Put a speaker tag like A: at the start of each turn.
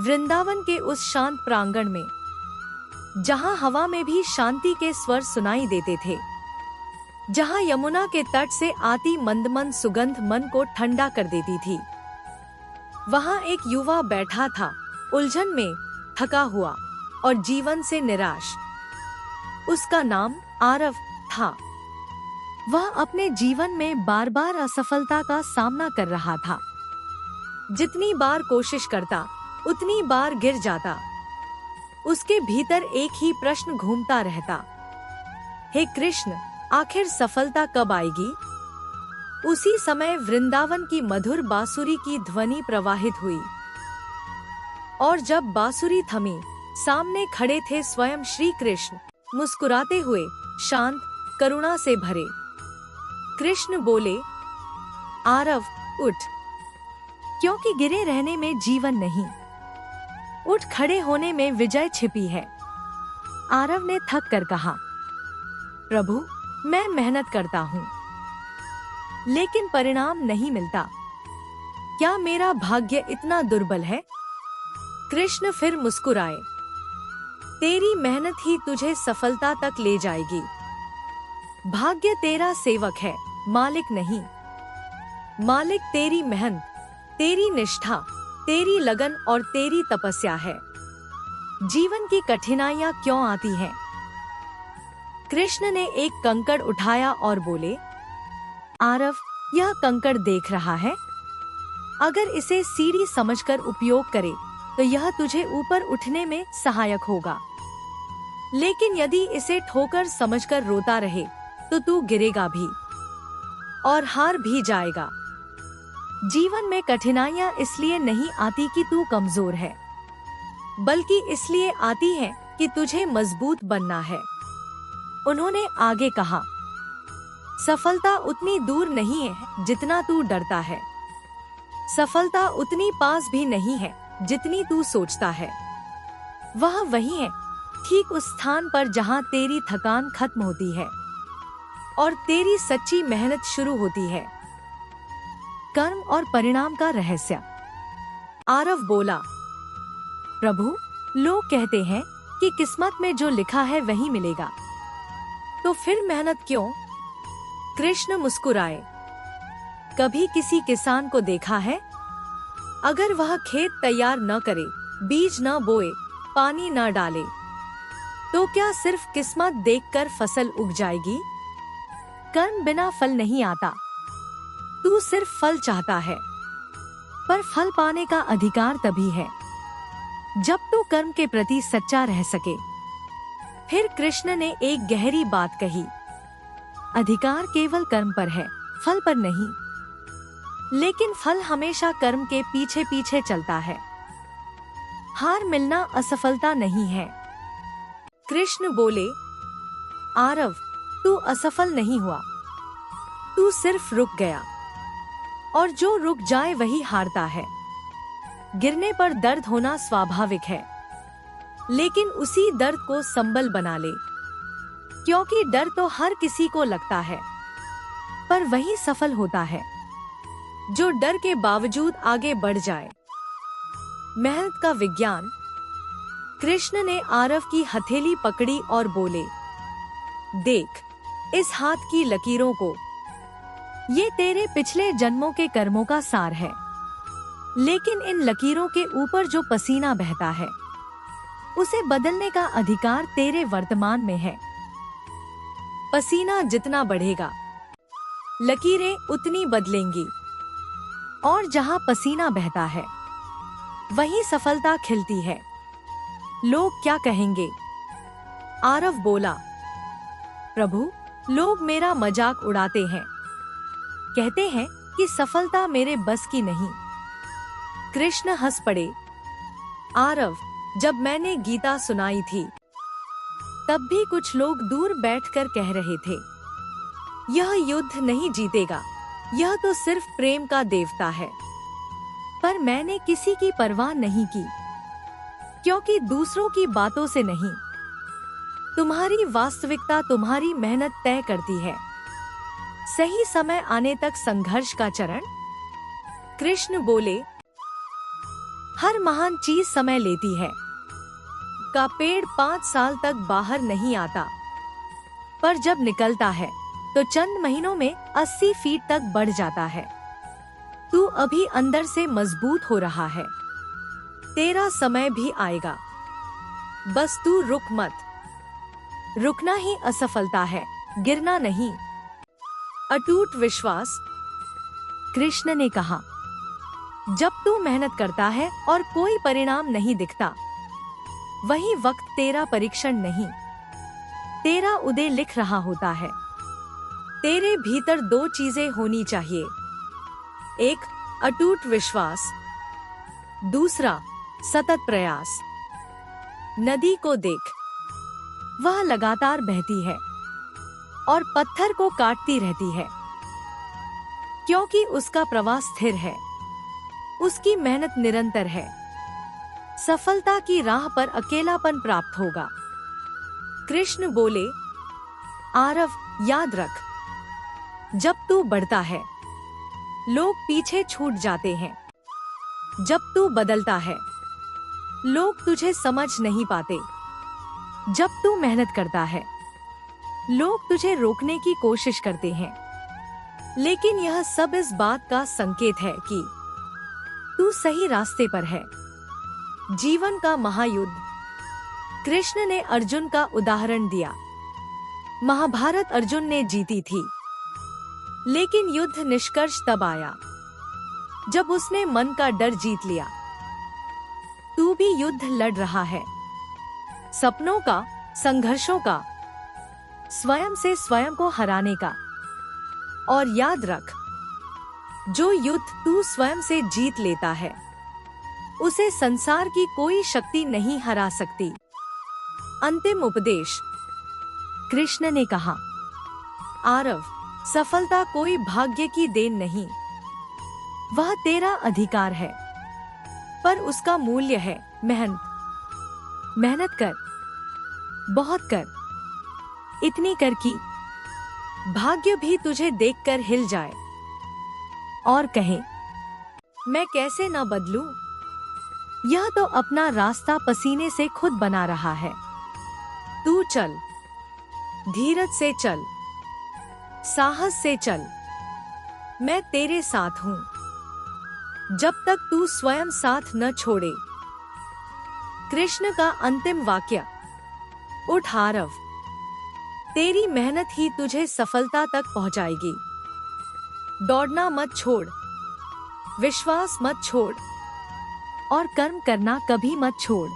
A: वृंदावन के उस शांत प्रांगण में, जहां हवा में भी शांति के स्वर सुनाई देते थे, जहां यमुना के तट से आती मंद मंद सुगंध मन को ठंडा कर देती थी, वहां एक युवा बैठा था, उलझन में, थका हुआ और जीवन से निराश। उसका नाम आरव था। वह अपने जीवन में बार बार असफलता का सामना कर रहा था। जितनी बार कोशिश करता, उतनी बार गिर जाता। उसके भीतर एक ही प्रश्न घूमता रहता, हे कृष्ण, आखिर सफलता कब आएगी? उसी समय वृंदावन की मधुर बांसुरी की ध्वनि प्रवाहित हुई, और जब बांसुरी थमी, सामने खड़े थे स्वयं श्री कृष्ण, मुस्कुराते हुए, शांत, करुणा से भरे। कृष्ण बोले, आरव, उठ, क्योंकि गिरे रहने में जीवन नहीं, उठ खड़े होने में विजय छिपी है। आरव ने थक कर कहा, प्रभु, मैं मेहनत करता हूँ, लेकिन परिणाम नहीं मिलता। क्या मेरा भाग्य इतना दुर्बल है? कृष्ण फिर मुस्कुराए, तेरी मेहनत ही तुझे सफलता तक ले जाएगी। भाग्य तेरा सेवक है, मालिक नहीं। मालिक तेरी मेहनत, तेरी निष्ठा, तेरी लगन और तेरी तपस्या है। जीवन की कठिनाइयां क्यों आती हैं? कृष्ण ने एक कंकड़ उठाया और बोले, आरव, यह कंकड़ देख रहा है? अगर इसे सीढ़ी समझकर उपयोग करे तो यह तुझे ऊपर उठने में सहायक होगा। लेकिन यदि इसे ठोकर समझकर रोता रहे तो तू गिरेगा भी और हार भी जाएगा। जीवन में कठिनाइयां इसलिए नहीं आती कि तू कमजोर है, बल्कि इसलिए आती है कि तुझे मजबूत बनना है। उन्होंने आगे कहा, सफलता उतनी दूर नहीं है जितना तू डरता है। सफलता उतनी पास भी नहीं है जितनी तू सोचता है। वह वही है, ठीक उस स्थान पर जहां तेरी थकान खत्म होती है और तेरी सच्ची मेहनत शुरू होती है। कर्म और परिणाम का रहस्य। आरव बोला, प्रभु, लोग कहते हैं कि किस्मत में जो लिखा है वही मिलेगा, तो फिर मेहनत क्यों? कृष्ण मुस्कुराए, कभी किसी किसान को देखा है? अगर वह खेत तैयार न करे, बीज न बोए, पानी न डाले, तो क्या सिर्फ किस्मत देखकर फसल उग जाएगी? कर्म बिना फल नहीं आता। तू सिर्फ फल चाहता है, पर फल पाने का अधिकार तभी है जब तू कर्म के प्रति सच्चा रह सके। फिर कृष्ण ने एक गहरी बात कही, अधिकार केवल कर्म पर है, फल पर नहीं। लेकिन फल हमेशा कर्म के पीछे पीछे चलता है। हार मिलना असफलता नहीं है। कृष्ण बोले, आरव, तू असफल नहीं हुआ, तू सिर्फ रुक गया, और जो रुक जाए वही हारता है। गिरने पर दर्द होना स्वाभाविक है, लेकिन उसी दर्द को संबल बना ले, क्योंकि डर तो हर किसी को लगता है, पर वही सफल होता है जो डर के बावजूद आगे बढ़ जाए। मेहनत का विज्ञान। कृष्ण ने आरव की हथेली पकड़ी और बोले, देख इस हाथ की लकीरों को, ये तेरे पिछले जन्मों के कर्मों का सार है। लेकिन इन लकीरों के ऊपर जो पसीना बहता है, उसे बदलने का अधिकार तेरे वर्तमान में है। पसीना जितना बढ़ेगा, लकीरें उतनी बदलेंगी, और जहां पसीना बहता है, वहीं सफलता खिलती है। लोग क्या कहेंगे? आरव बोला, प्रभु, लोग मेरा मजाक उड़ाते हैं, कहते हैं कि सफलता मेरे बस की नहीं। कृष्ण हंस पड़े, आरव, जब मैंने गीता सुनाई थी, तब भी कुछ लोग दूर बैठकर कह रहे थे, यह युद्ध नहीं जीतेगा, यह तो सिर्फ प्रेम का देवता है। पर मैंने किसी की परवाह नहीं की, क्योंकि दूसरों की बातों से नहीं, तुम्हारी वास्तविकता, तुम्हारी मेहनत तय करती है। सही समय आने तक संघर्ष का चरण। कृष्ण बोले, हर महान चीज समय लेती है। का पेड़ 5 साल तक बाहर नहीं आता, पर जब निकलता है तो चंद महीनों में 80 फीट तक बढ़ जाता है। तू अभी अंदर से मजबूत हो रहा है। तेरा समय भी आएगा, बस तू रुक मत। रुकना ही असफलता है, गिरना नहीं। अटूट विश्वास। कृष्ण ने कहा, जब तू मेहनत करता है और कोई परिणाम नहीं दिखता, वही वक्त तेरा परीक्षण नहीं, तेरा उदय लिख रहा होता है। तेरे भीतर 2 चीजें होनी चाहिए, एक अटूट विश्वास, दूसरा सतत प्रयास। नदी को देख, वह लगातार बहती है और पत्थर को काटती रहती है, क्योंकि उसका प्रवाह स्थिर है, उसकी मेहनत निरंतर है। सफलता की राह पर अकेलापन प्राप्त होगा। कृष्ण बोले, आरव, याद रख, जब तू बढ़ता है लोग पीछे छूट जाते हैं। जब तू बदलता है लोग तुझे समझ नहीं पाते। जब तू मेहनत करता है लोग तुझे रोकने की कोशिश करते हैं, लेकिन यह सब इस बात का संकेत है कि तू सही रास्ते पर है। जीवन का महायुद्ध। कृष्ण ने अर्जुन का उदाहरण दिया। महाभारत अर्जुन ने जीती थी, लेकिन युद्ध निष्कर्ष तब आया जब उसने मन का डर जीत लिया। तू भी युद्ध लड़ रहा है, सपनों का, संघर्षों का, स्वयं से स्वयं को हराने का। और याद रख, जो युद्ध तू स्वयं से जीत लेता है, उसे संसार की कोई शक्ति नहीं हरा सकती। अंतिम उपदेश। कृष्ण ने कहा, आरव, सफलता कोई भाग्य की देन नहीं, वह तेरा अधिकार है, पर उसका मूल्य है मेहनत। मेहनत कर, बहुत कर, इतनी कर कि भाग्य भी तुझे देखकर हिल जाए और कहे, मैं कैसे न बदलूं। यह तो अपना रास्ता पसीने से खुद बना रहा है। तू चल, धीरज से चल, साहस से चल, मैं तेरे साथ हूं, जब तक तू स्वयं साथ न छोड़े। कृष्ण का अंतिम वाक्य। उठ आरव, तेरी मेहनत ही तुझे सफलता तक पहुंचाएगी। दौड़ना मत छोड़, विश्वास मत छोड़ और कर्म करना कभी मत छोड़।